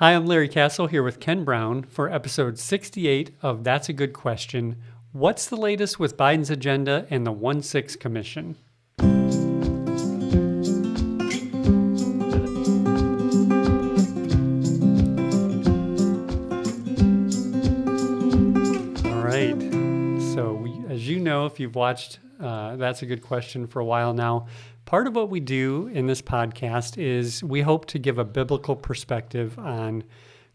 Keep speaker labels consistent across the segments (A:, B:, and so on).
A: Hi, I'm Larry Castle here with Ken Brown for episode 68 of That's a Good Question. What's the latest with Biden's agenda and the 1-6 Commission? All right. So as you know, if you've watched That's a Good Question for a while now, part of what we do in this podcast is we hope to give a biblical perspective on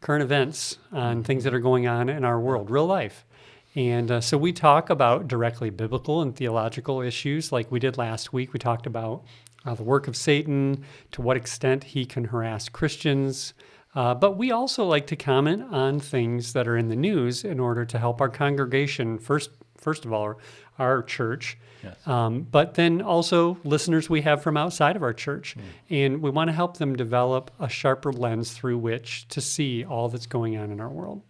A: current events, on things that are going on in our world, real life. And so we talk about directly biblical and theological issues like we did last week. We talked about the work of Satan, to what extent he can harass Christians. But we also like to comment on things that are in the news in order to help our congregation, first of all, our church, yes. But then also listeners we have from outside of our church. And we want to help them develop a sharper lens through which to see all that's going on in our world.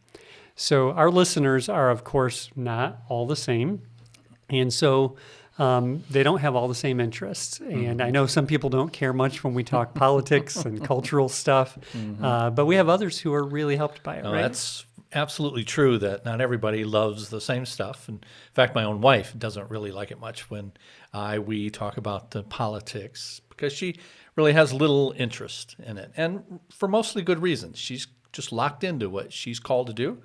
A: So our listeners are, of course, not all the same. And so they don't have all the same interests. And I know some people don't care much when we talk politics and cultural stuff, but we have others who are really helped by it, right?
B: That's absolutely true that not everybody loves the same stuff. And in fact, my own wife doesn't really like it much when we talk about the politics because she really has little interest in it. And for mostly good reasons. She's just locked into what she's called to do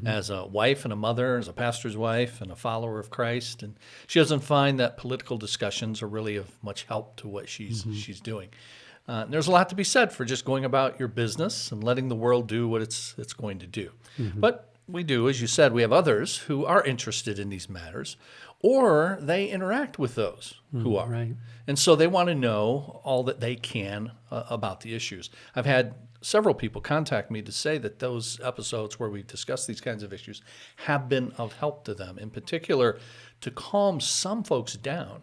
B: as a wife and a mother, as a pastor's wife and a follower of Christ. And she doesn't find that political discussions are really of much help to what she's doing. There's a lot to be said for just going about your business and letting the world do what it's going to do. But we do, as you said, we have others who are interested in these matters, or they interact with those who are.
A: Right.
B: And so they want to know all that they can about the issues. I've had several people contact me to say that those episodes where we discuss these kinds of issues have been of help to them, in particular to calm some folks down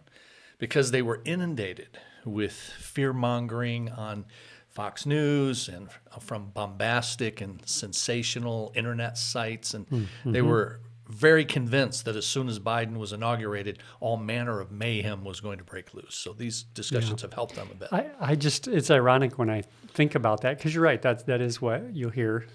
B: because they were inundated with fear-mongering on Fox News and from bombastic and sensational internet sites. And they were very convinced that as soon as Biden was inaugurated, all manner of mayhem was going to break loose. So these discussions have helped them a bit.
A: It's ironic when I think about that, because you're right, that is what you'll hear.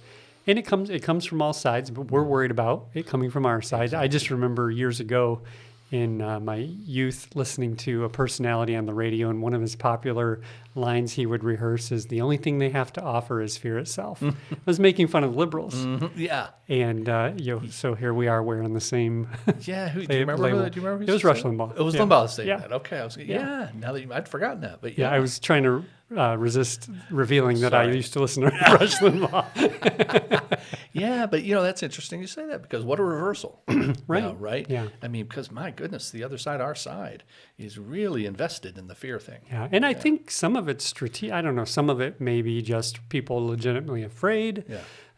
A: And it comes from all sides, but we're worried about it coming from our side. Exactly. I just remember years ago in my youth listening to a personality on the radio, and one of his popular lines he would rehearse is, "The only thing they have to offer is fear itself." I was making fun of liberals.
B: Yeah.
A: And so here we are wearing the same
B: Yeah, do you remember
A: label.
B: that? Do you remember?
A: It was Rush Limbaugh.
B: It was Limbaugh saying
A: Yeah.
B: that. Okay, now that I'd forgotten that, but
A: I was trying to resist revealing that I used to listen to Rush Limbaugh.
B: Yeah, but that's interesting you say that, because what a reversal.
A: Right.
B: Right?
A: Yeah.
B: I mean, because my goodness, the other side, our side, is really invested in the fear thing.
A: Yeah, and I think some of it's strategic. I don't know, some of it may be just people legitimately afraid.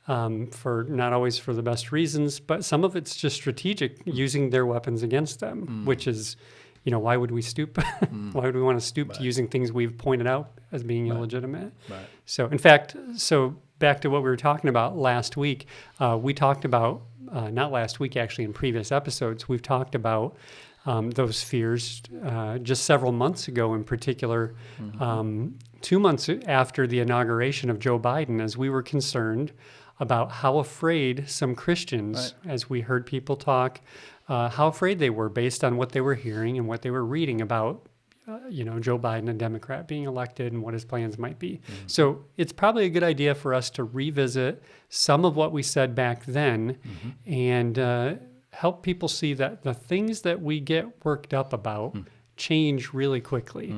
A: For not always for the best reasons, but some of it's just strategic, using their weapons against them, which is, why would we stoop? Why would we want to stoop to using things we've pointed out as being illegitimate? Right. So, in fact, back to what we were talking about last week, we talked about, not last week actually, in previous episodes, we've talked about those fears just several months ago, in particular, 2 months after the inauguration of Joe Biden, as we were concerned about how afraid some Christians, as we heard people talk, how afraid they were based on what they were hearing and what they were reading about, Joe Biden, a Democrat, being elected and what his plans might be. So it's probably a good idea for us to revisit some of what we said back then and help people see that the things that we get worked up about change really quickly.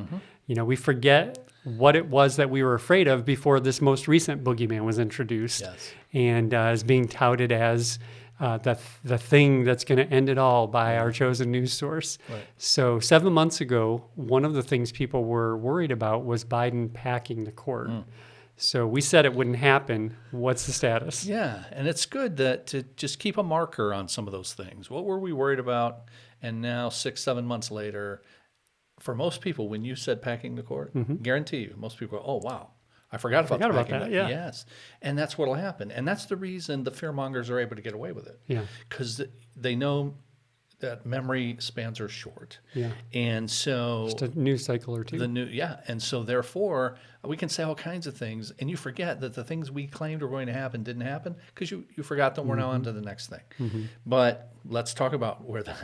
A: We forget what it was that we were afraid of before this most recent boogeyman was introduced, and is being touted as the thing that's going to end it all by our chosen news source. Right. So 7 months ago, one of the things people were worried about was Biden packing the court. So we said it wouldn't happen. What's the status?
B: Yeah, and it's good to just keep a marker on some of those things. What were we worried about? And now 6-7 months later, for most people, when you said packing the court, guarantee you, most people go, "Oh, wow, I forgot about that."
A: Yeah.
B: Yes, and that's what will happen. And that's the reason the fearmongers are able to get away with it.
A: Yeah,
B: because they know that memory spans are short.
A: Yeah.
B: And so
A: Just a news cycle or two.
B: and so therefore we can say all kinds of things, and you forget that the things we claimed were going to happen didn't happen because you forgot them. We're now on to the next thing. But let's talk about where the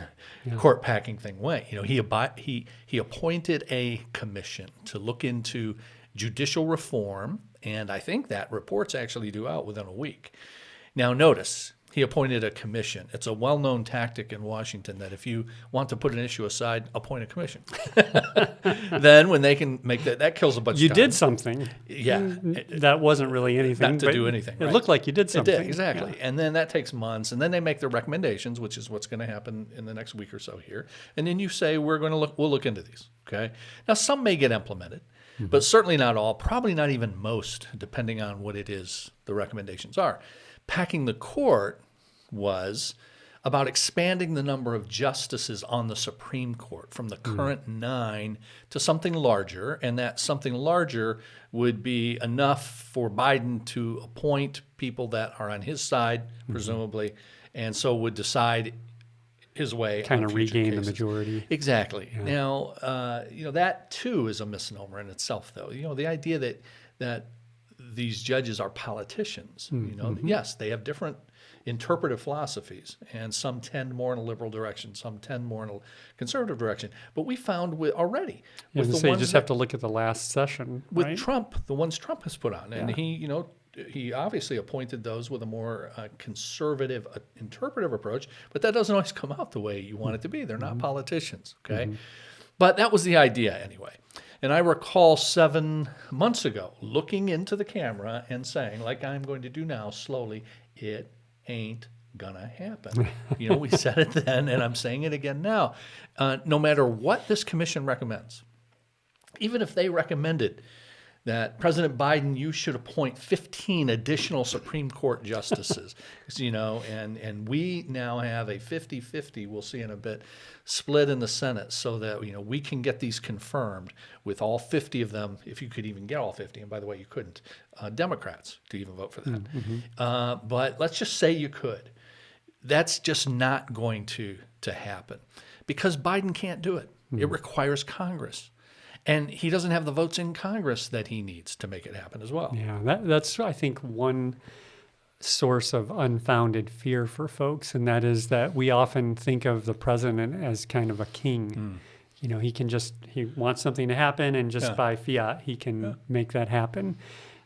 B: court packing thing went. He appointed a commission to look into judicial reform, and I think that report's actually due out within a week. Now notice, he appointed a commission. It's a well-known tactic in Washington that if you want to put an issue aside, appoint a commission. Then when they can make that kills a bunch of time.
A: You did something.
B: Yeah.
A: That wasn't really anything.
B: Not to do anything.
A: It
B: right.
A: looked like you did something.
B: It did, exactly. Yeah. And then that takes months. And then they make their recommendations, which is what's going to happen in the next week or so here. And then you say, we'll look into these. Okay. Now, some may get implemented, but certainly not all, probably not even most, depending on what it is the recommendations are. Packing the court was about expanding the number of justices on the Supreme Court from the current 9 to something larger, and that something larger would be enough for Biden to appoint people that are on his side, presumably, and so would decide his way.
A: Kind of regain
B: cases.
A: the majority.
B: Exactly. Yeah. Now, that too is a misnomer in itself, though. The idea that these judges are politicians. Yes, they have different interpretive philosophies, and some tend more in a liberal direction, some tend more in a conservative direction. But we found already
A: with the ones you just have to look at the last session
B: with
A: right?
B: Trump, the ones Trump has put on, and he obviously appointed those with a more conservative interpretive approach. But that doesn't always come out the way you want it to be. They're not politicians, okay? But that was the idea anyway. And I recall 7 months ago looking into the camera and saying, like I'm going to do now slowly, it ain't gonna happen. We said it then, and I'm saying it again now. No matter what this commission recommends, even if they recommended that President Biden, you should appoint 15 additional Supreme Court justices, and we now have a 50-50, we'll see in a bit, split in the Senate so that, we can get these confirmed with all 50 of them, if you could even get all 50, and by the way, you couldn't, Democrats to even vote for that. But let's just say you could. That's just not going to happen because Biden can't do it. It requires Congress. And he doesn't have the votes in Congress that he needs to make it happen as well.
A: Yeah, that's, I think, one source of unfounded fear for folks, and that is that we often think of the president as kind of a king. He wants something to happen, and just by fiat, he can make that happen.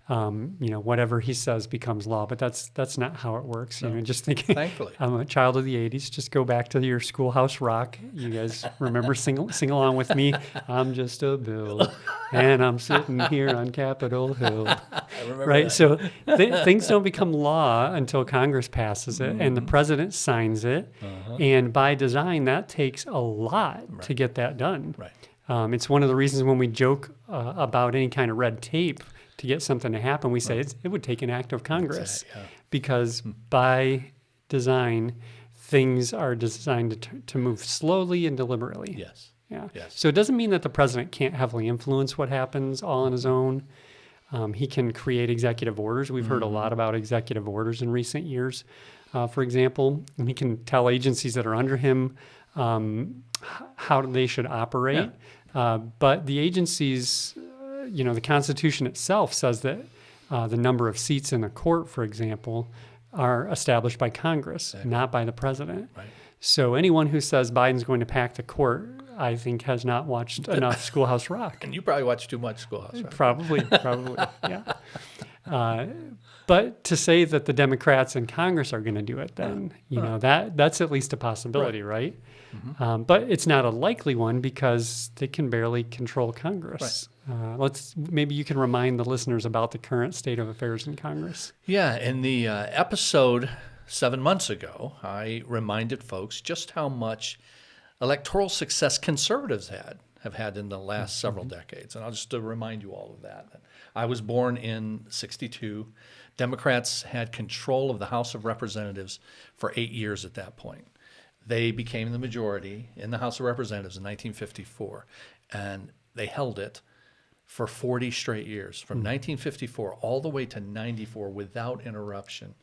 A: Whatever he says becomes law, but that's not how it works.
B: No.
A: Just thinking,
B: thankfully,
A: I'm a child of the 80s. Just go back to your Schoolhouse Rock. You guys remember sing along with me. I'm just a bill, and I'm sitting here on Capitol Hill.
B: I remember
A: right?
B: that.
A: So things don't become law until Congress passes it and the president signs it. And by design, that takes a lot to get that done.
B: Right.
A: It's one of the reasons when we joke about any kind of red tape to get something to happen, we say it would take an act of Congress because by design, things are designed to move slowly and deliberately.
B: Yes.
A: Yeah.
B: Yes.
A: So it doesn't mean that the president can't heavily influence what happens all on his own. He can create executive orders. We've heard a lot about executive orders in recent years, for example. And he can tell agencies that are under him how they should operate. Yeah. But the agencies... the Constitution itself says that the number of seats in the court, for example, are established by Congress, not by the president. Right. So anyone who says Biden's going to pack the court, I think, has not watched enough Schoolhouse Rock.
B: And you probably watched too much Schoolhouse Rock.
A: Probably, yeah. But to say that the Democrats in Congress are going to do it, then that's at least a possibility, right? But it's not a likely one because they can barely control Congress. Right. Maybe you can remind the listeners about the current state of affairs in Congress.
B: Yeah, in the episode 7 months ago, I reminded folks just how much electoral success conservatives have had in the last several decades. And I'll just remind you all of that. I was born in 1962. Democrats had control of the House of Representatives for 8 years at that point. They became the majority in the House of Representatives in 1954, and they held it for 40 straight years, from 1954 all the way to 94 without interruption.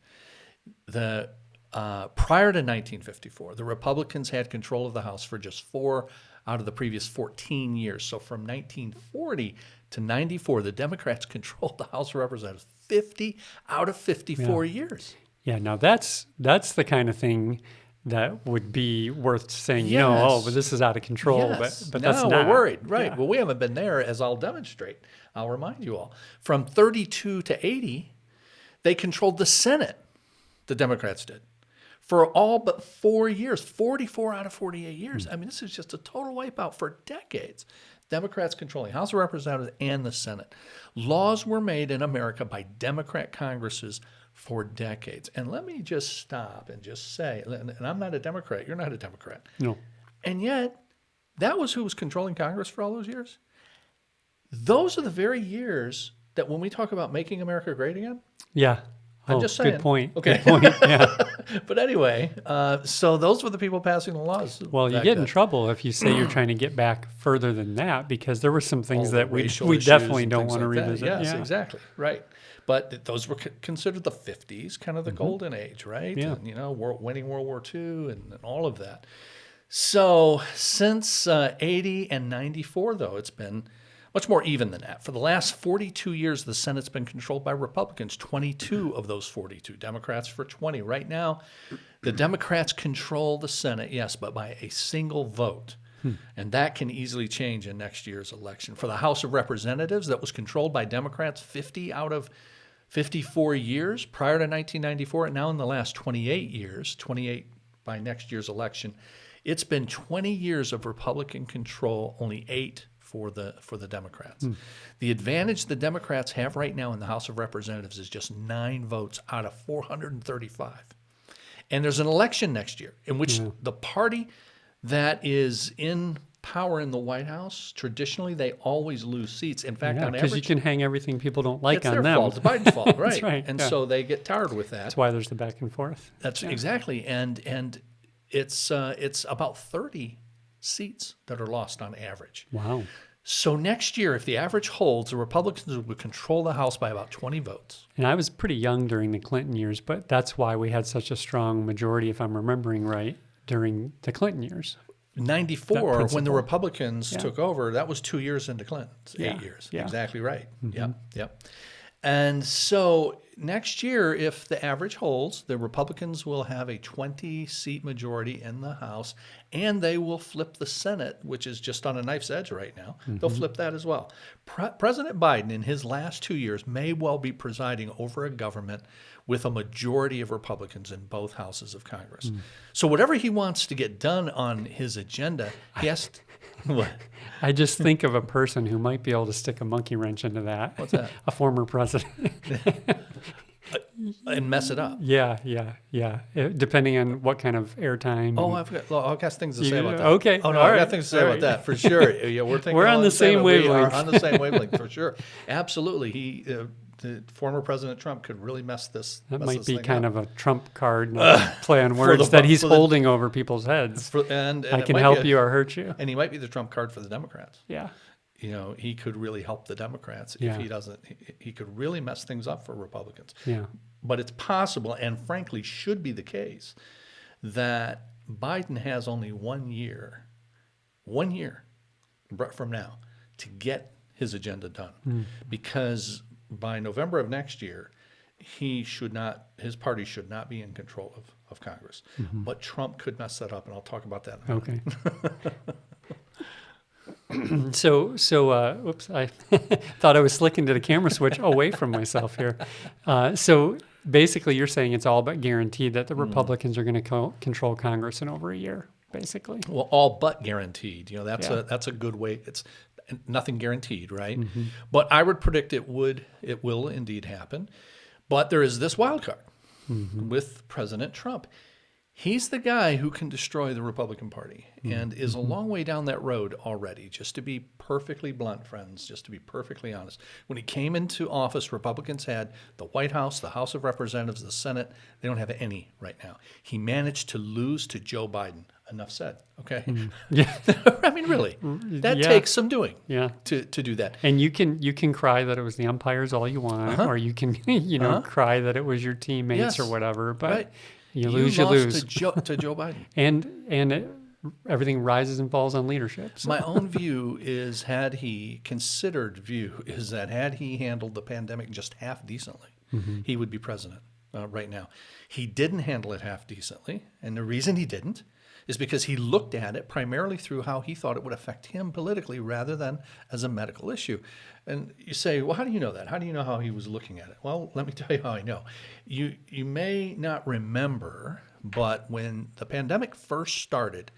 B: The prior to 1954, the Republicans had control of the House for just 4 out of the previous 14 years. So from 1940 to 94, the Democrats controlled the House of Representatives 50 out of 54 years.
A: Yeah, now that's the kind of thing that would be worth saying,
B: Yes.
A: but this is out of control.
B: Yes.
A: But
B: now
A: that's not.
B: we're worried. Right.
A: Yeah.
B: Well, we haven't been there, as I'll demonstrate. I'll remind you all. From 32 to 80, they controlled the Senate, the Democrats did, for all but 4 years, 44 out of 48 years. I mean, this is just a total wipeout for decades. Democrats controlling House of Representatives and the Senate. Laws were made in America by Democrat Congresses for decades. And let me just stop and just say, and I'm not a Democrat, you're not a Democrat.
A: No.
B: And yet, that was who was controlling Congress for all those years. Those are the very years that when we talk about making America great again.
A: Yeah.
B: I'm just saying.
A: Good point.
B: Okay.
A: Good point. Yeah.
B: But anyway, so those were the people passing the laws.
A: Well, you
B: back
A: get in
B: then.
A: trouble if you say you're trying to get back further than that, because there were some things
B: All the
A: that we
B: racial
A: we
B: issues
A: definitely
B: and
A: don't
B: things
A: want to
B: like that.
A: revisit.
B: Yes,
A: Yeah.
B: exactly. Right. But those were considered the 50s, kind of the golden age, right?
A: Yeah.
B: And, winning World War II and all of that. So since 80 and 94, though, it's been much more even than that. For the last 42 years, the Senate's been controlled by Republicans, 22 of those 42, Democrats for 20. Right now, the Democrats control the Senate, yes, but by a single vote. And that can easily change in next year's election. For the House of Representatives, that was controlled by Democrats 50 out of 54 years prior to 1994, and now in the last 28 years, 28 by next year's election, it's been 20 years of Republican control, only 8 for the Democrats. The advantage the Democrats have right now in the House of Representatives is just 9 votes out of 435. And there's an election next year in which the party that is in power in the White House, traditionally they always lose seats. In fact, on
A: Because
B: average,
A: you can hang everything people don't like
B: it's
A: on
B: their
A: them.
B: fault. It's Biden's fault, right?
A: That's right.
B: And
A: yeah.
B: so they get tired with that.
A: That's why there's the back and forth.
B: That's exactly, and it's about 30 seats that are lost on average.
A: Wow.
B: So next year, if the average holds, the Republicans would control the House by about 20 votes.
A: And I was pretty young during the Clinton years, but that's why we had such a strong majority, if I'm remembering right, during the Clinton years.
B: 94, when the Republicans took over, that was 2 years into Clinton's,
A: Yeah.
B: 8 years.
A: Yeah.
B: Exactly right. Yep. And so next year, if the average holds, the Republicans will have a 20-seat majority in the House, and they will flip the Senate, which is just on a knife's edge right now. They'll flip that as well. President Biden, in his last 2 years, may well be presiding over a government with a majority of Republicans in both houses of Congress. So whatever he wants to get done on his agenda, he has to... What?
A: I just think of a person who might be able to stick a monkey wrench into that.
B: What's that?
A: A former president.
B: And mess it up.
A: Yeah. Depending on what kind of airtime.
B: Oh, I've got things to say about that.
A: Okay.
B: Oh, no,
A: All
B: I've got
A: right.
B: things to say
A: All
B: about
A: right.
B: that for sure. Yeah, we're thinking
A: We're on
B: all
A: the
B: same
A: same
B: We are
A: wavelength.
B: on the same wavelength for sure. Absolutely. The former President Trump could really mess this.
A: That
B: mess
A: might
B: this
A: be
B: thing
A: kind
B: up.
A: of a trump card, not a play on words that he's holding over people's heads.
B: And
A: I
B: it
A: can
B: might
A: help
B: be
A: you or hurt you.
B: And he might be the trump card for the Democrats.
A: Yeah.
B: He could really help the Democrats
A: Yeah.
B: if he doesn't. He could really mess things up for Republicans.
A: Yeah.
B: But it's possible, and frankly should be the case, that Biden has only 1 year from now to get his agenda done. Because by November of next year, his party should not be in control of Congress. But Trump could mess that up, and I'll talk about that in a minute.
A: Okay. Oops, I thought I was slicking to the camera switch away from myself here. So basically you're saying it's all but guaranteed that the Republicans are going to control Congress in over a year, basically.
B: Well, all but guaranteed. That's a good way. It's nothing guaranteed, right? But I would predict it will indeed happen. But there is this wild card with President Trump. He's the guy who can destroy the Republican Party and is a long way down that road already. Just to be perfectly blunt, friends, just to be perfectly honest. When he came into office, Republicans had the White House, the House of Representatives, the Senate. They don't have any right now. He managed to lose to Joe Biden. Enough said, okay?
A: Yeah.
B: I mean, really, that takes some doing to do that.
A: And you can cry that it was the umpires all you want, or you can, cry that it was your teammates or whatever. But You lose, you
B: lost
A: lose.
B: to Joe Biden.
A: Everything rises and falls on leadership. So.
B: My own view is, had he handled the pandemic just half decently, he would be president right now. He didn't handle it half decently, and the reason he didn't is because he looked at it primarily through how he thought it would affect him politically rather than as a medical issue. And you say, well, how do you know that? How do you know how he was looking at it? Well, let me tell you how I know. You may not remember, but when the pandemic first started,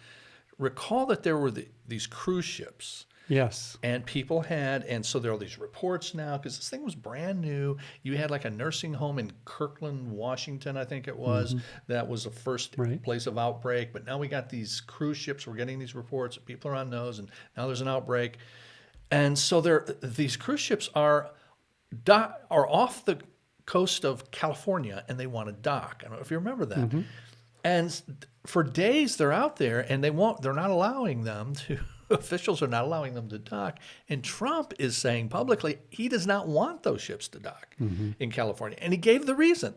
B: recall that there were these cruise ships.
A: Yes.
B: And people and so there are these reports now, because this thing was brand new. You had like a nursing home in Kirkland, Washington, I think it was. That was the first place of outbreak. But now we got these cruise ships. We're getting these reports. People are on those, and now there's an outbreak. And so these cruise ships are off the coast of California, and they want to dock. I don't know if you remember that. And for days they're out there, and they're not allowing them to. Officials are not allowing them to dock, and Trump is saying publicly he does not want those ships to dock in California, and he gave the reason.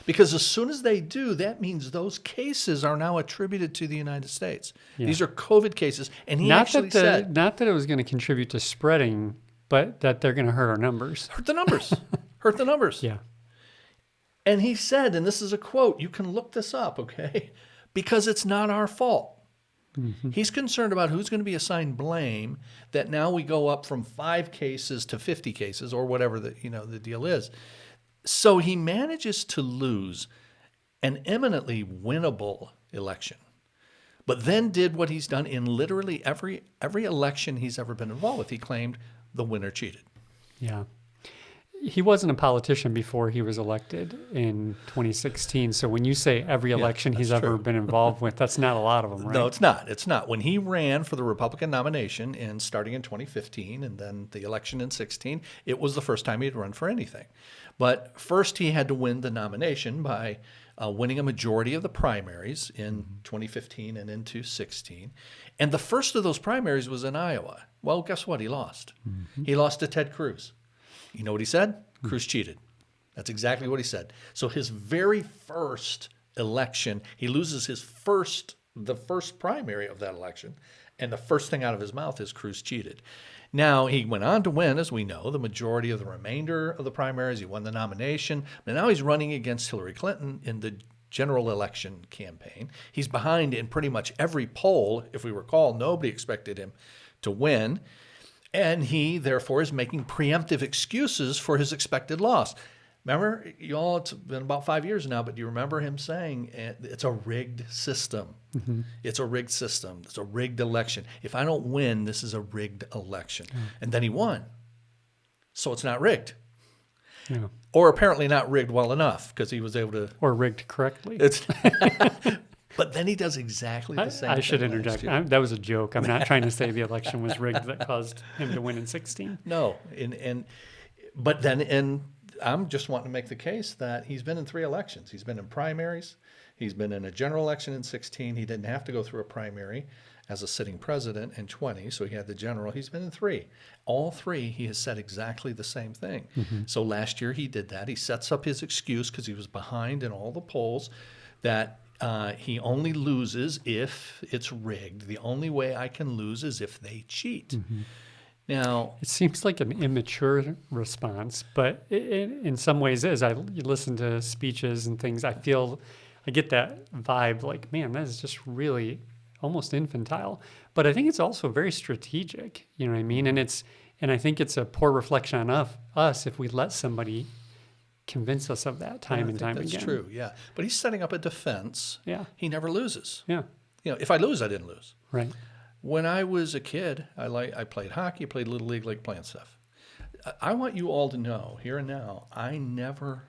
B: Because as soon as they do, that means those cases are now attributed to the United States. Yeah. These are COVID cases, and he said...
A: Not that it was going to contribute to spreading, but that they're going to hurt our numbers.
B: Hurt the numbers. Hurt the numbers.
A: Yeah.
B: And he said, and this is a quote, you can look this up, okay? Because it's not our fault. He's concerned about who's going to be assigned blame, that now we go up from 5 cases to 50 cases or whatever the deal is. So he manages to lose an eminently winnable election, but then did what he's done in literally every election he's ever been involved with. He claimed the winner cheated.
A: Yeah. He wasn't a politician before he was elected in 2016. So when you say every election he's ever been involved with, that's not a lot of them, right?
B: No, it's not. It's not. When he ran for the Republican nomination starting in 2015 and then the election in 16, it was the first time he'd run for anything. But first he had to win the nomination by winning a majority of the primaries in 2015 and into 16. And the first of those primaries was in Iowa. Well, guess what? He lost. He lost to Ted Cruz. You know what he said? Cruz cheated. That's exactly what he said. So his very first election, he loses the first primary of that election, and the first thing out of his mouth is Cruz cheated. Now, he went on to win, as we know, the majority of the remainder of the primaries. He won the nomination, but now he's running against Hillary Clinton in the general election campaign. He's behind in pretty much every poll. If we recall, nobody expected him to win. And he, therefore, is making preemptive excuses for his expected loss. Remember, it's been about 5 years now, but do you remember him saying it's a rigged system? It's a rigged system. It's a rigged election. If I don't win, this is a rigged election. And then he won. So it's not rigged.
A: Yeah.
B: Or apparently not rigged well enough, because he was able to...
A: Or rigged correctly.
B: But then he does exactly the same thing.
A: I should interject. That was a joke. I'm not trying to say the election was rigged that caused him to win in 16.
B: No. But I'm just wanting to make the case that he's been in 3 elections. He's been in primaries. He's been in a general election in 16. He didn't have to go through a primary as a sitting president in 20, so he had the general. He's been in 3. All 3, he has said exactly the same thing. So last year he did that. He sets up his excuse because he was behind in all the polls that he only loses if it's rigged. The only way I can lose is if they cheat. Now,
A: it seems like an immature response, but in some ways, as I listen to speeches and things, I get that vibe like, man, that is just really almost infantile. But I think it's also very strategic. You know what I mean? And I think it's a poor reflection on us if we let somebody convince us of that time and time again.
B: That's true, yeah. But he's setting up a defense.
A: Yeah.
B: He never loses.
A: Yeah.
B: If I lose, I didn't lose.
A: Right.
B: When I was a kid, I played hockey, played Little League, like playing stuff. I want you all to know, here and now, I never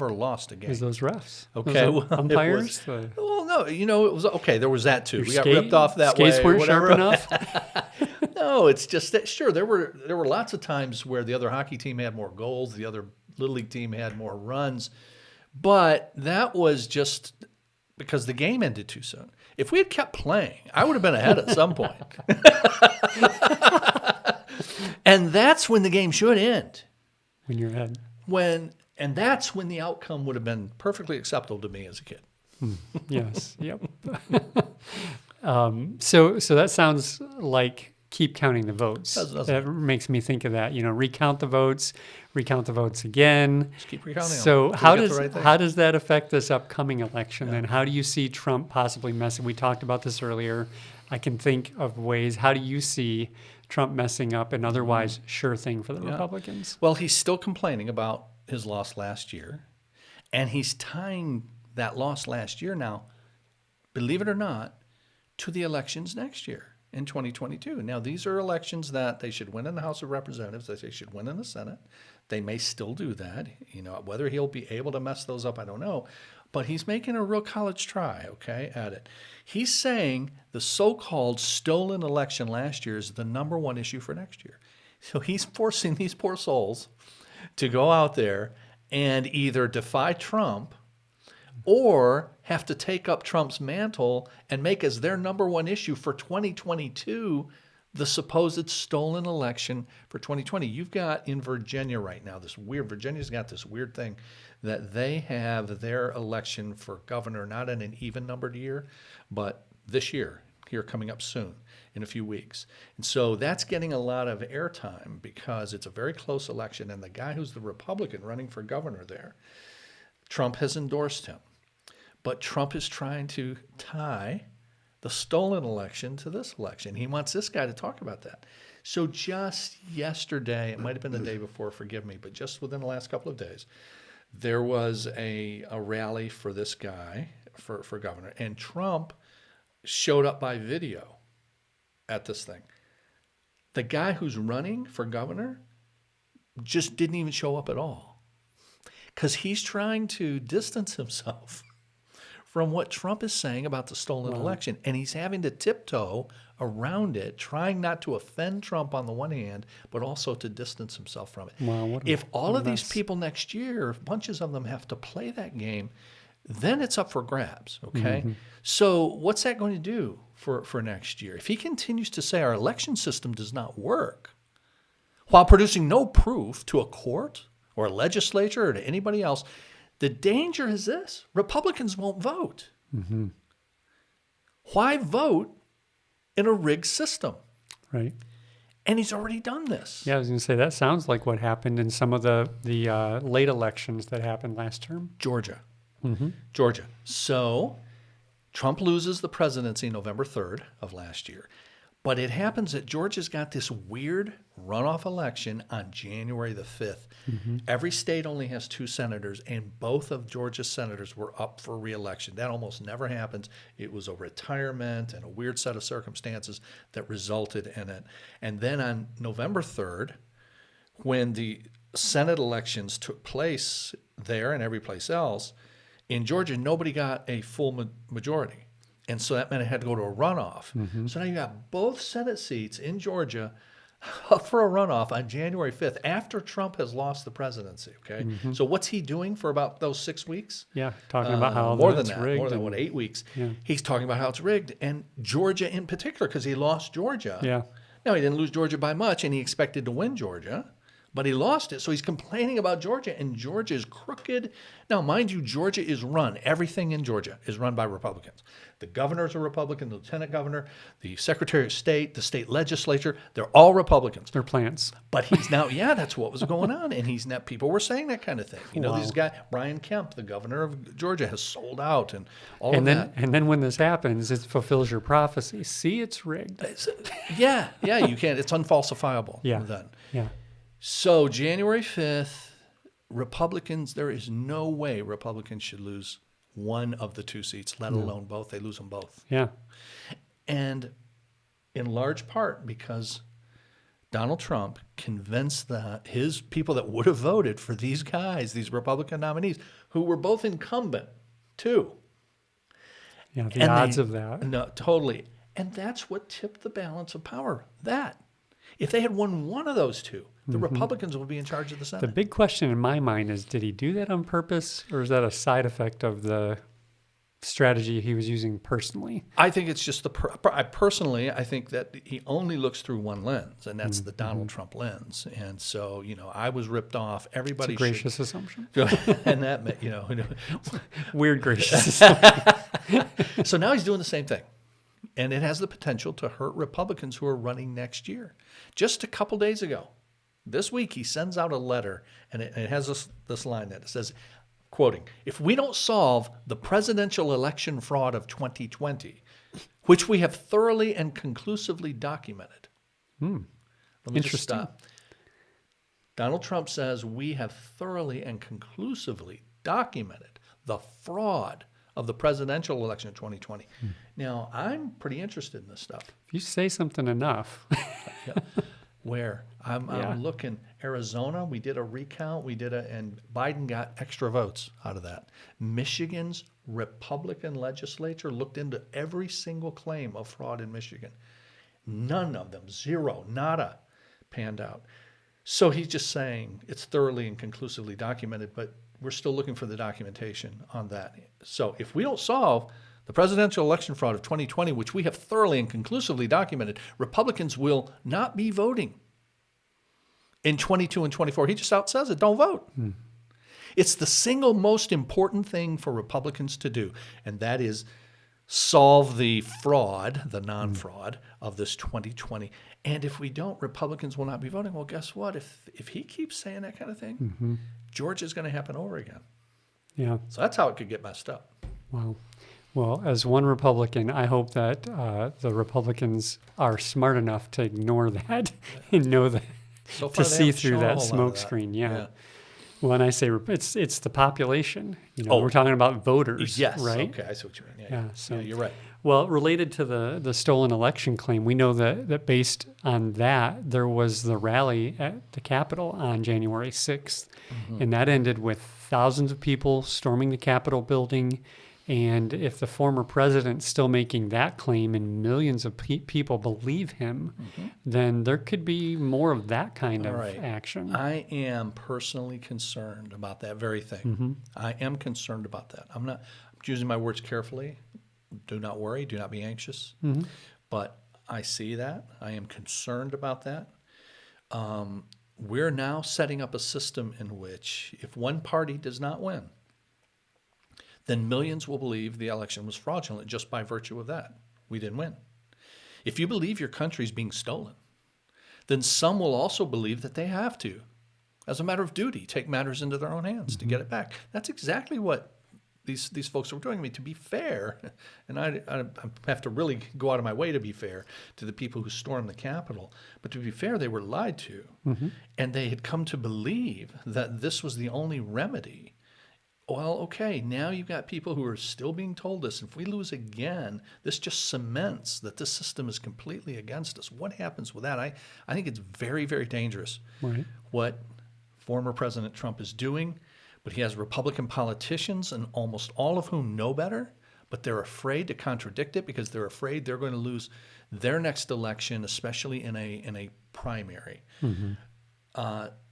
B: lost a game.
A: Is those refs?
B: Okay.
A: Those umpires?
B: Well, no, it was, okay, there was that too. We got ripped off that way.
A: Skates weren't sharp enough?
B: No, it's just that, sure, there were lots of times where the other hockey team had more goals, the other Little League team had more runs, but that was just because the game ended too soon. If we had kept playing, I would have been ahead at some point. And that's when the game should end.
A: When you're ahead.
B: And that's when the outcome would have been perfectly acceptable to me as a kid.
A: Yes. Yep. So that sounds like keep counting the votes.
B: Doesn't
A: That
B: it?
A: makes me think of that. Recount the votes again.
B: Just keep recounting them.
A: So
B: till
A: how
B: we get the
A: does
B: right thing.
A: how does that affect this upcoming election?
B: Yeah.
A: Then how do you see Trump possibly messing? We talked about this earlier. I can think of ways. How do you see Trump messing up an otherwise sure thing for the
B: Yeah.
A: Republicans?
B: Well, he's still complaining about his loss last year, and he's tying that loss last year now, believe it or not, to the elections next year in 2022. Now, these are elections that they should win in the House of Representatives, that they should win in the Senate. They may still do that. Whether he'll be able to mess those up, I don't know. But he's making a real college try, okay, at it. He's saying the so-called stolen election last year is the number one issue for next year. So he's forcing these poor souls to go out there and either defy Trump or have to take up Trump's mantle and make as their number one issue for 2022 the supposed stolen election for 2020. You've got in Virginia right now, Virginia's got this weird thing that they have their election for governor not in an even numbered year, but this year, here coming up soon in a few weeks. And so that's getting a lot of airtime because it's a very close election, and the guy who's the Republican running for governor there, Trump has endorsed him. But Trump is trying to tie the stolen election to this election. He wants this guy to talk about that. So just yesterday, it might have been the day before, forgive me, but just within the last couple of days, there was a rally for this guy for governor, and Trump showed up by video at this thing. The guy who's running for governor just didn't even show up at all because he's trying to distance himself from what Trump is saying about the stolen election. And he's having to tiptoe around it, trying not to offend Trump on the one hand, but also to distance himself from it.
A: Wow,
B: If all of these people next year, bunches of them have to play that game, then it's up for grabs, okay? So what's that going to do for next year? If he continues to say our election system does not work while producing no proof to a court or a legislature or to anybody else, the danger is this: Republicans won't vote. Why vote in a rigged system?
A: Right.
B: And he's already done this.
A: Yeah, I was going to say that sounds like what happened in some of the late elections that happened last term.
B: Georgia. Georgia. So Trump loses the presidency November 3rd of last year. But it happens that Georgia's got this weird runoff election on January the 5th. Every state only has 2 senators, and both of Georgia's senators were up for re-election. That almost never happens. It was a retirement and a weird set of circumstances that resulted in it. And then on November 3rd, when the Senate elections took place there and every place else, in Georgia, nobody got a full majority. And so that meant it had to go to a runoff. So now you got both Senate seats in Georgia up for a runoff on January 5th after Trump has lost the presidency, okay? So what's he doing for about those 6 weeks?
A: Yeah, talking about how
B: more
A: it's
B: than that,
A: rigged
B: more than 8 weeks.
A: Yeah.
B: He's talking about how it's rigged, and Georgia in particular, because he lost Georgia.
A: Yeah.
B: Now, he didn't lose Georgia by much, and he expected to win Georgia, but he lost it. So he's complaining about Georgia, and Georgia is crooked. Now, mind you, Georgia is run. Everything in Georgia is run by Republicans. The governor's a Republican, the lieutenant governor, the secretary of state, the state legislature, they're all Republicans.
A: Their plants.
B: But he's now, that's what was going on. And he's not, people were saying that kind of thing. These guys, Brian Kemp, the governor of Georgia, has sold out and all of that.
A: And then when this happens, it fulfills your prophecy. See, it's rigged.
B: Yeah, you can't, it's unfalsifiable
A: Yeah.
B: then.
A: Yeah.
B: So January 5th, Republicans, there is no way Republicans should lose one of the 2 seats, let alone both. They lose them both.
A: Yeah.
B: And in large part because Donald Trump convinced his people that would have voted for these guys, these Republican nominees, who were both incumbent too.
A: Yeah, the odds of that.
B: No, totally. And that's what tipped the balance of power. That. If they had won one of those two, the Republicans would be in charge of the Senate.
A: The big question in my mind is, did he do that on purpose, or is that a side effect of the strategy he was using personally.
B: I think it's just I personally think that he only looks through one lens, and that's the Donald Trump lens. And so, I was ripped off. Everybody
A: It's a gracious assumption.
B: and that,
A: Weird gracious assumption.
B: So now he's doing the same thing. And it has the potential to hurt Republicans who are running next year. Just a couple days ago, this week, he sends out a letter, and it has this line that it says, quoting, "If we don't solve the presidential election fraud of 2020, which we have thoroughly and conclusively documented." Let me just
A: Interesting.
B: stop. Donald Trump says we have thoroughly and conclusively documented the fraud of the presidential election of 2020. Now, I'm pretty interested in this stuff.
A: If you say something enough,
B: Yeah. Where? I'm looking. Arizona, we did a recount. And Biden got extra votes out of that. Michigan's Republican legislature looked into every single claim of fraud in Michigan. None of them, zero, nada, panned out. So he's just saying it's thoroughly and conclusively documented, but we're still looking for the documentation on that. So if we don't solve the presidential election fraud of 2020, which we have thoroughly and conclusively documented, Republicans will not be voting in 22 and 24. He just out says it, don't vote. It's the single most important thing for Republicans to do, and that is solve the fraud, the non-fraud of this 2020. And if we don't, Republicans will not be voting. Well, guess what? If he keeps saying that kind of thing, Georgia's going to happen over again.
A: yeah.
B: So that's how it could get messed up.
A: Wow. Well, as one Republican, I hope that the Republicans are smart enough to ignore that and know that
B: So far,
A: to
B: they
A: see
B: haven't
A: through
B: shown a
A: that
B: whole lot
A: smoke
B: of that.
A: screen. Yeah. When I say it's the population,
B: Oh.
A: we're talking about voters,
B: Yes.
A: right?
B: Okay, I see what you mean.
A: Yeah, so-
B: you're right.
A: Well, related to the stolen election claim, we know that based on that, there was the rally at the Capitol on January 6th, and that ended with thousands of people storming the Capitol building. And if the former president's still making that claim and millions of people believe him, then there could be more of that kind
B: All
A: of
B: right.
A: action.
B: I am personally concerned about that very thing. I am concerned about that. I'm choosing my words carefully. Do not worry. Do not be anxious. But I see that. I am concerned about that. We're now setting up a system in which if one party does not win, then millions will believe the election was fraudulent just by virtue of that. We didn't win. If you believe your country's being stolen, then some will also believe that they have to, as a matter of duty, take matters into their own hands to get it back. That's exactly what these folks were doing. I mean, to be fair, and I have to really go out of my way to be fair to the people who stormed the Capitol, but to be fair, they were lied to, and they had come to believe that this was the only remedy. Well, okay, now you've got people who are still being told this. If we lose again, this just cements that this system is completely against us. What happens with that? I think it's very, very dangerous
A: Right.
B: what former President Trump is doing. But he has Republican politicians, and almost all of whom know better, but they're afraid to contradict it because they're afraid they're going to lose their next election, especially in a primary.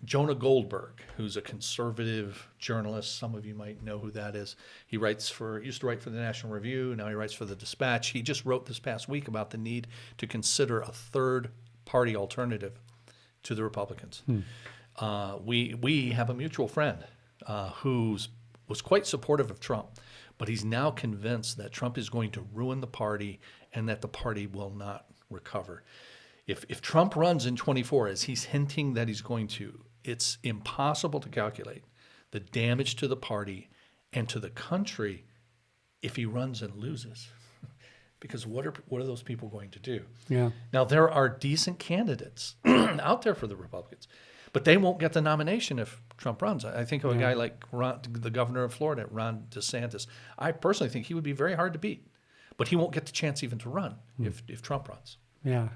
B: Jonah Goldberg, who's a conservative journalist. Some of you might know who that is. He used to write for the National Review. Now he writes for the Dispatch. He just wrote this past week about the need to consider a third party alternative to the Republicans. We have a mutual friend who was quite supportive of Trump, but he's now convinced that Trump is going to ruin the party and that the party will not recover. If Trump runs in 24, as he's hinting that he's going to, it's impossible to calculate the damage to the party and to the country if he runs and loses. Because what are those people going to do?
A: Yeah.
B: Now, there are decent candidates out there for the Republicans, but they won't get the nomination if Trump runs. I think of a guy like the governor of Florida, Ron DeSantis. I personally think he would be very hard to beat, but he won't get the chance even to run if Trump runs.
A: Yeah.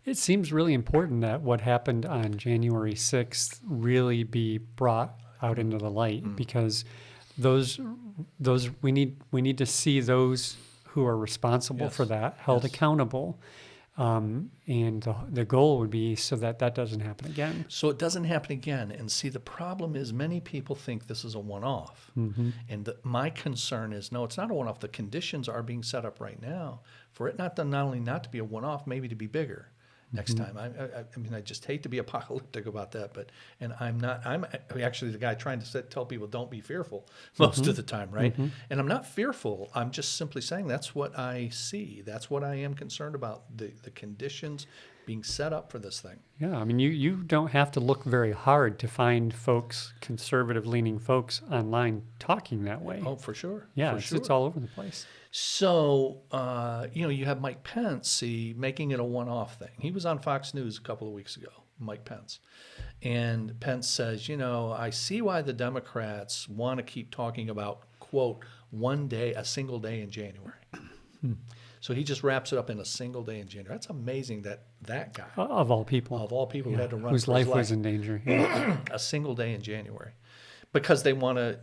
A: It seems really important that what happened on January 6th really be brought out into the light, because those we need to see those who are responsible for that held accountable. And the goal would be so that that doesn't happen again.
B: So it doesn't happen again. And see, the problem is many people think this is a one-off. And my concern is, no, it's not a one-off. The conditions are being set up right now for it not only not to be a one-off, maybe to be bigger next time. I mean, I just hate to be apocalyptic about that, and I'm not. I'm actually the guy trying to tell people don't be fearful most of the time, right? And I'm not fearful. I'm just simply saying that's what I see. That's what I am concerned about, the conditions being set up for this thing.
A: Yeah, I mean, you don't have to look very hard to find folks, conservative-leaning folks online talking that way.
B: Oh, for sure.
A: Yeah,
B: for sure.
A: it's all over the place.
B: So, you have Mike Pence making it a one-off thing. He was on Fox News a couple of weeks ago, Mike Pence. And Pence says, I see why the Democrats want to keep talking about, quote, one day, a single day in January. So he just wraps it up in a single day in January. That's amazing that guy,
A: Of all people.
B: who had to run
A: whose
B: for his
A: life was in danger. Yeah.
B: a single day in January. Because they want to,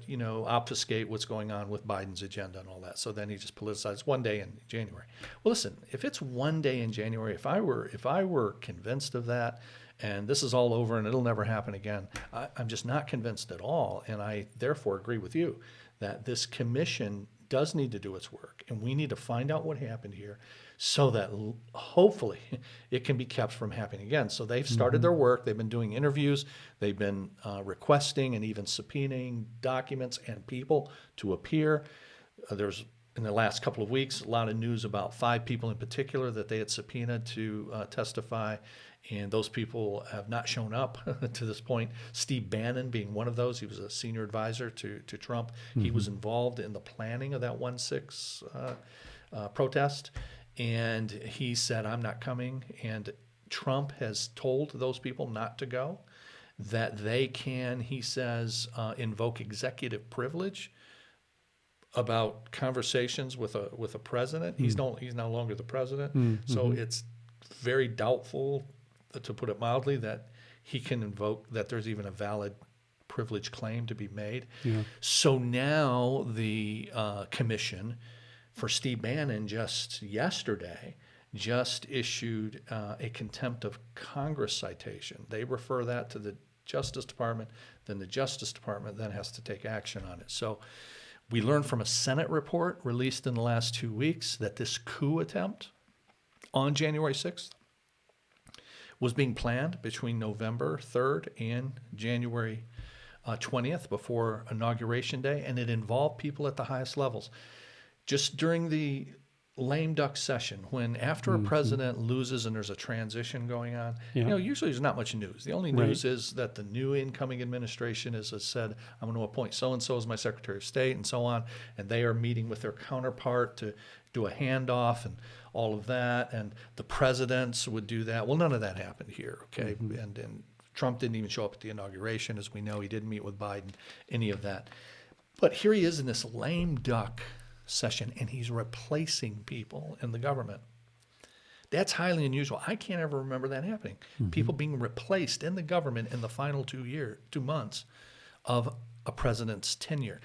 B: obfuscate what's going on with Biden's agenda and all that. So then he just politicized one day in January. Well, listen, if it's one day in January, if I were convinced of that, and this is all over and it'll never happen again, I'm just not convinced at all. And I therefore agree with you that this commission does need to do its work, and we need to find out what happened here so that hopefully it can be kept from happening again. So they've started their work. They've been doing interviews. They've been requesting and even subpoenaing documents and people to appear. There's, in the last couple of weeks, a lot of news about 5 people in particular that they had subpoenaed to testify, and those people have not shown up to this point. Steve Bannon being one of those. He was a senior advisor to Trump. He was involved in the planning of that 1-6 protest. And he said, I'm not coming. And Trump has told those people not to go, that they can, he says, invoke executive privilege about conversations with a president. He's no longer the president. So it's very doubtful, to put it mildly, that he can invoke, that there's even a valid privilege claim to be made.
A: Yeah.
B: So now the commission for Steve Bannon just yesterday issued a contempt of Congress citation. They refer that to the Justice Department, then the Justice Department then has to take action on it. So we learned from a Senate report released in the last 2 weeks that this coup attempt on January 6th was being planned between November 3rd and January 20th, before Inauguration Day, and it involved people at the highest levels. Just during the lame duck session, when after a president loses and there's a transition going on, usually there's not much news. The only news is that the new incoming administration has said, I'm going to appoint so-and-so as my Secretary of State and so on, and they are meeting with their counterpart to do a handoff and all of that, and the presidents would do that. Well, none of that happened here, okay? And Trump didn't even show up at the inauguration, as we know. He didn't meet with Biden, any of that. But here he is in this lame duck session, and he's replacing people in the government. That's highly unusual. I can't ever remember that happening. People being replaced in the government in the final 2 months of a president's tenure.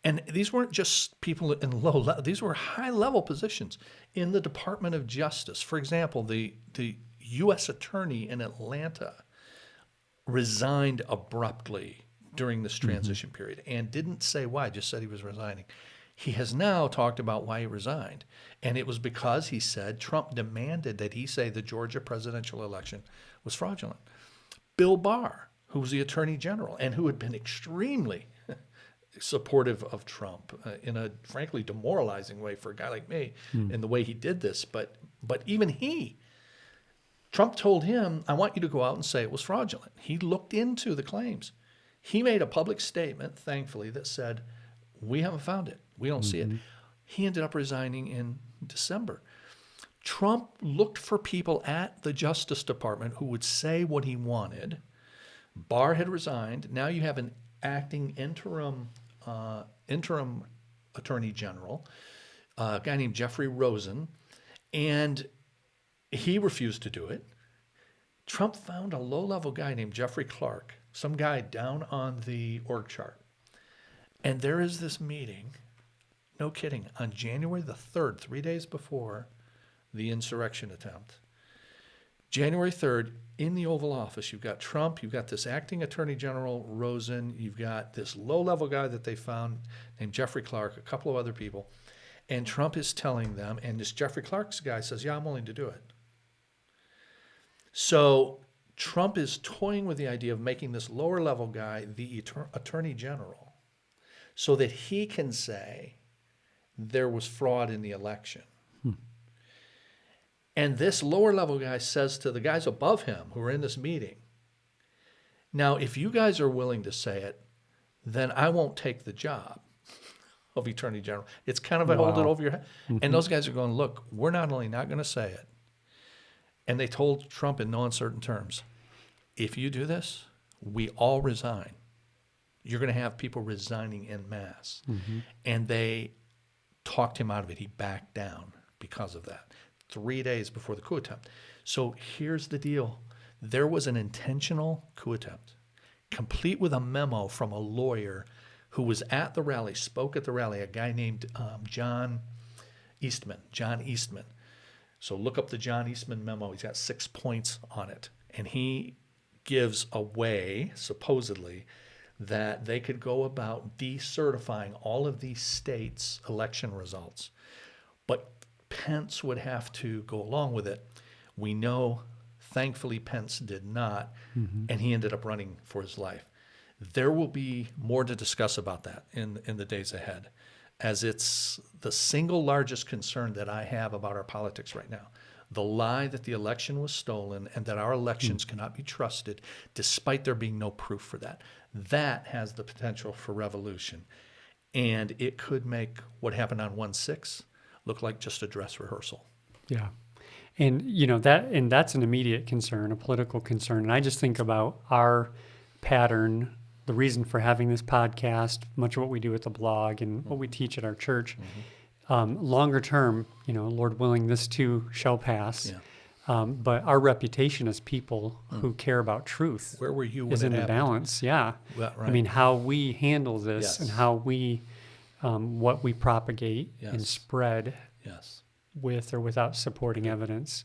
B: And these weren't just people in low level. These were high-level positions in the Department of Justice. For example, the U.S. attorney in Atlanta resigned abruptly during this transition period and didn't say why, just said he was resigning. He has now talked about why he resigned, and it was because he said Trump demanded that he say the Georgia presidential election was fraudulent. Bill Barr, who was the attorney general and who had been extremely supportive of Trump in a frankly demoralizing way for a guy like me in the way he did this, but even Trump told him, I want you to go out and say it was fraudulent. He looked into the claims. He made a public statement, thankfully, that said, we haven't found it. We don't see it. He ended up resigning in December. Trump looked for people at the Justice Department who would say what he wanted. Barr had resigned. Now you have an acting interim attorney general, a guy named Jeffrey Rosen, and he refused to do it. Trump found a low-level guy named Jeffrey Clark, some guy down on the org chart. And there is this meeting, no kidding, on January the 3rd, 3 days before the insurrection attempt. January 3rd, in the Oval Office, you've got Trump, you've got this acting Attorney General, Rosen, you've got this low-level guy that they found named Jeffrey Clark, a couple of other people, and Trump is telling them, and this Jeffrey Clark's guy says, yeah, I'm willing to do it. So Trump is toying with the idea of making this lower-level guy the Attorney General so that he can say there was fraud in the election. And this lower-level guy says to the guys above him who are in this meeting, now, if you guys are willing to say it, then I won't take the job of Attorney General. It's kind of a hold it over your head. And those guys are going, look, we're not only not going to say it, and they told Trump in no uncertain terms, if you do this, we all resign. You're going to have people resigning en masse. And they talked him out of it. He backed down because of that 3 days before the coup attempt. So here's the deal. There was an intentional coup attempt, complete with a memo from a lawyer who was at the rally, spoke at the rally, a guy named John Eastman. So look up the John Eastman memo. He's got 6 points on it. And he gives a way, supposedly, that they could go about decertifying all of these states' election results. But Pence would have to go along with it. We know, thankfully, Pence did not, and he ended up running for his life. There will be more to discuss about that in the days ahead, as it's the single largest concern that I have about our politics right now. The lie that the election was stolen and that our elections cannot be trusted, despite there being no proof for that. That has the potential for revolution. And it could make what happened on 1/6 look like just a dress rehearsal.
A: Yeah. And, that's an immediate concern, a political concern. And I just think about our pattern, the reason for having this podcast, much of what we do at the blog and what we teach at our church. Longer term, Lord willing, this too shall pass.
B: Yeah.
A: But our reputation as people who care about truth
B: Where were you when
A: is
B: it
A: in the
B: happened?
A: balance. Yeah.
B: Well, right.
A: I mean, how we handle this and how we, what we propagate and spread with or without supporting evidence.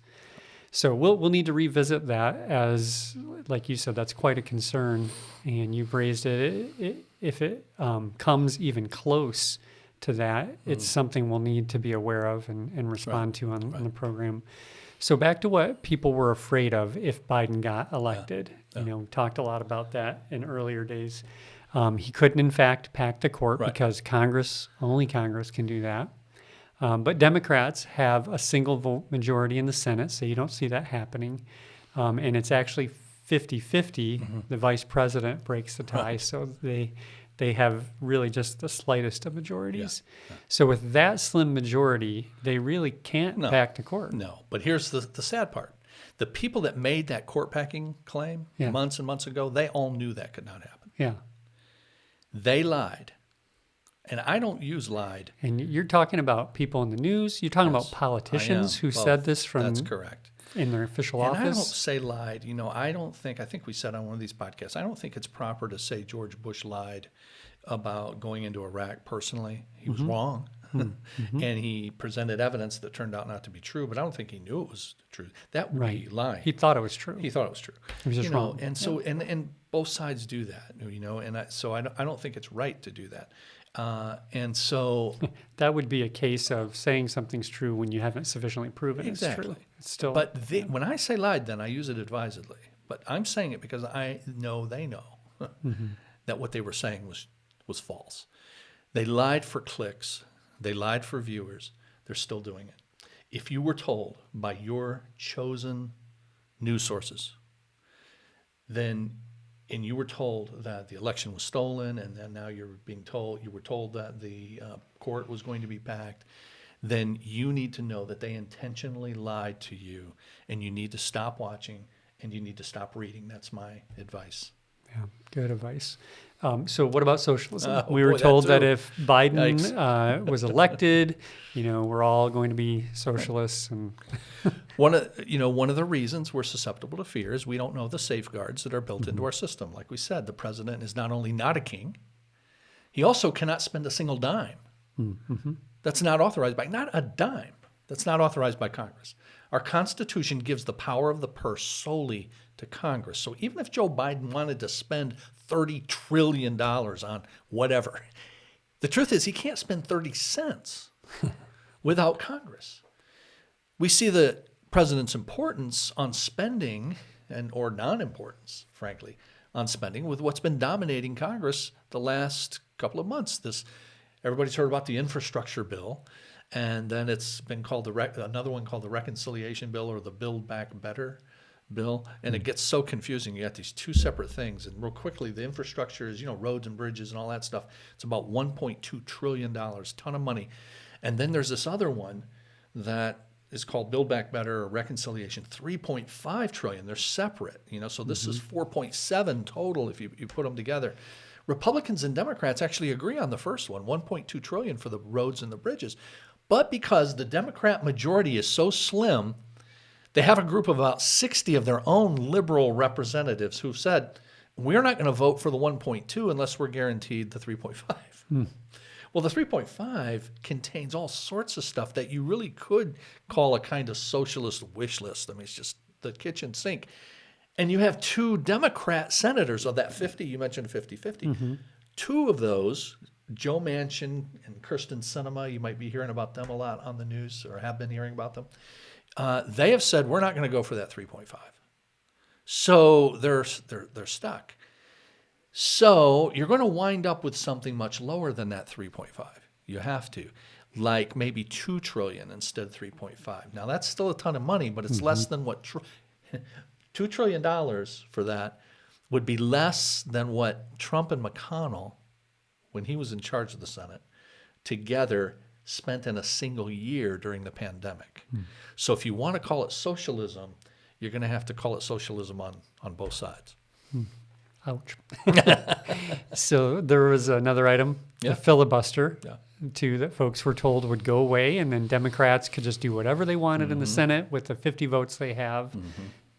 A: So we'll need to revisit that, as, like you said, that's quite a concern, and you've raised it. If it comes even close to that, it's something we'll need to be aware of and respond to on the program. So back to what people were afraid of if Biden got elected. We talked a lot about that in earlier days. He couldn't, in fact, pack the court because only Congress can do that. But Democrats have a single vote majority in the Senate, so you don't see that happening. And it's actually 50-50. The vice president breaks the tie, so they have really just the slightest of majorities. So with that slim majority, they really can't pack the court.
B: No, but here's the sad part. The people that made that court packing claim months and months ago, they all knew that could not happen.
A: Yeah.
B: They lied. And I don't use lied.
A: And you're talking about people in the news? You're talking about politicians who said this
B: That's correct.
A: In their official
B: and
A: office?
B: I don't say lied. I think we said on one of these podcasts, I don't think it's proper to say George Bush lied about going into Iraq personally. He was wrong. And he presented evidence that turned out not to be true, but I don't think he knew it was true. That would be lying.
A: He thought it was true.
B: He thought it was true.
A: He was just wrong.
B: And so, and both sides do that, and so I don't think it's right to do that. And so
A: that would be a case of saying something's true when you haven't sufficiently proven it's true. It's still,
B: but when I say lied, then I use it advisedly. But I'm saying it because I know they know that what they were saying was false. They lied for clicks. They lied for viewers. They're still doing it. If you were told by your chosen news sources, and you were told that the election was stolen, and then now you were told that the court was going to be packed, then you need to know that they intentionally lied to you, and you need to stop watching and you need to stop reading. That's my advice.
A: Yeah, good advice. So what about socialism? We were told that if Biden was elected, we're all going to be socialists. And
B: one of the reasons we're susceptible to fear is we don't know the safeguards that are built into our system. Like we said, the president is not only not a king, he also cannot spend a single dime. That's not authorized by, not a dime. That's not authorized by Congress. Our Constitution gives the power of the purse solely to Congress. So even if Joe Biden wanted to spend $30 trillion on whatever, the truth is he can't spend 30 cents without Congress. We see the president's importance on spending or non-importance, frankly, on spending with what's been dominating Congress the last couple of months. Everybody's heard about the infrastructure bill, and then it's been called another one called the reconciliation bill or the Build Back Better bill, and it gets so confusing. You got these two separate things, and real quickly, the infrastructure is, roads and bridges and all that stuff. It's about $1.2 trillion, ton of money. And then there's this other one that is called Build Back Better or Reconciliation, $3.5 trillion. They're separate, so this is 4.7 total if you put them together. Republicans and Democrats actually agree on the first one, $1.2 trillion for the roads and the bridges. But because the Democrat majority is so slim, they have a group of about 60 of their own liberal representatives who've said, we're not going to vote for the 1.2 unless we're guaranteed the 3.5. Well, the 3.5 contains all sorts of stuff that you really could call a kind of socialist wish list. I mean, it's just the kitchen sink. And you have two Democrat senators of that 50, you mentioned 50-50. Two of those, Joe Manchin and Kyrsten Sinema, you might be hearing about them a lot on the news or have been hearing about them. They have said, we're not going to go for that 3.5. So they're stuck. So you're going to wind up with something much lower than that 3.5. You have to, like maybe $2 trillion instead of 3.5. Now that's still a ton of money, but it's less than what $2 trillion for that would be less than what Trump and McConnell, when he was in charge of the Senate, together spent in a single year during the pandemic. So if you want to call it socialism, you're going to have to call it socialism on both sides.
A: Ouch. So there was another item, the filibuster, too, that folks were told would go away, and then Democrats could just do whatever they wanted in the Senate with the 50 votes they have.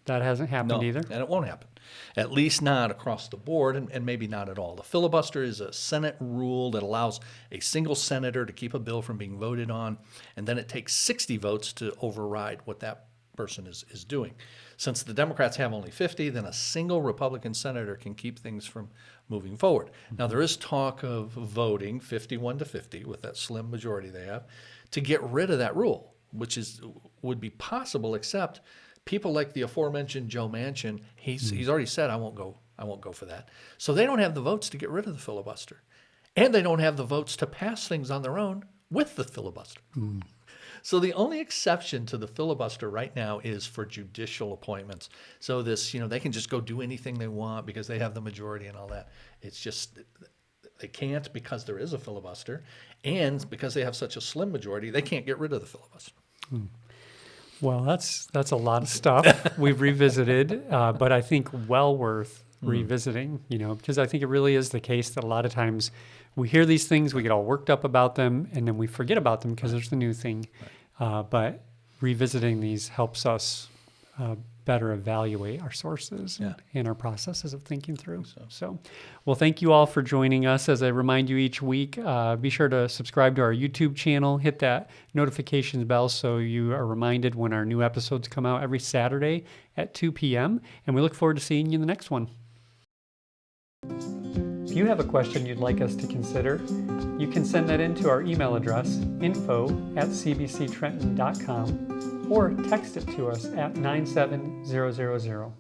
A: That hasn't happened either.
B: And it won't happen, at least not across the board, and maybe not at all. The filibuster is a Senate rule that allows a single senator to keep a bill from being voted on, and then it takes 60 votes to override what that person is doing. Since the Democrats have only 50, then a single Republican senator can keep things from moving forward. Now, there is talk of voting 51-50 with that slim majority they have to get rid of that rule, which would be possible, except people like the aforementioned Joe Manchin, he's already said, I won't go for that. So they don't have the votes to get rid of the filibuster. And they don't have the votes to pass things on their own with the filibuster. So the only exception to the filibuster right now is for judicial appointments. So they can just go do anything they want because they have the majority and all that. It's just they can't because there is a filibuster, and because they have such a slim majority, they can't get rid of the filibuster.
A: Well, that's a lot of stuff we've revisited, but I think well worth revisiting, because I think it really is the case that a lot of times we hear these things, we get all worked up about them, and then we forget about them because there's the new thing. But revisiting these helps us better evaluate our sources and our processes of thinking through. So, well, thank you all for joining us. As I remind you each week, be sure to subscribe to our YouTube channel, hit that notifications bell so you are reminded when our new episodes come out every Saturday at 2 p.m. And we look forward to seeing you in the next one. If you have a question you'd like us to consider, you can send that in to our email address, info@cbctrenton.com, or text it to us at 97000.